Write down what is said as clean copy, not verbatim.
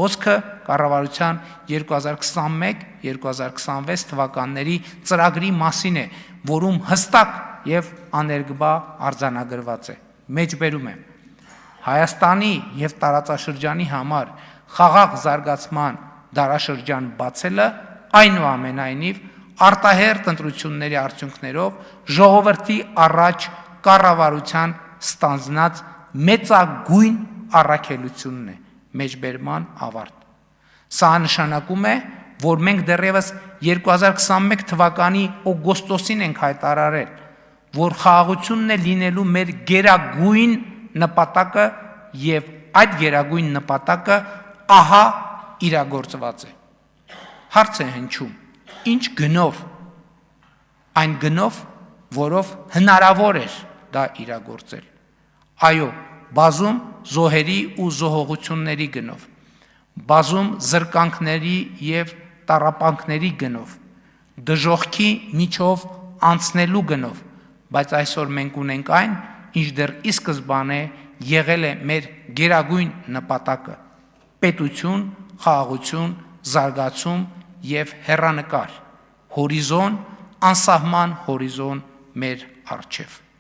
Խոսքը կառավարության 2021-2026 թվականների ծրագրի մասին է, որում հստակ եւ աներկբա արձանագրված է։ Մեջբերում եմ. Հայաստանի եւ տարածաշրջանի համար խաղաղ զարգացման դարաշրջան բացելը այնուամենայնիվ արտահերթ ընտրությունների արդյունքներով ժողովրդի առաջ կառավարության ստանձնած մեծագույն առաքելությունն է։ Մեջբերման ավարտ։ Սա նշանակում է, որ մենք դեռևս 2021 թվականի օգոստոսին ենք հայտարարել, որ խաղաղությունն է լինելու մեր գերագույն նպատակը եւ այդ գերագույն նպատակը ահա իրագործված է։ Հարց է հնչում. ինչ գնով, այն գնով, որով հնարավոր էր դա իրագործել։ Այո, բազում զոհերի ու զոհողությունների գնով, բազում զրկանքների եւ տառապանքների գնով, դժոխքի միջով անցնելու գնով, բայց այսօր մենք ունենք այն, ինչ դեռ ի սկզբանե եղել է մեր գերագույն նպատակը՝ պետություն, խաղաղություն, զարգացում եւ հեռանկար, հորիզոն, անսահման հորիզոն մեր առջև։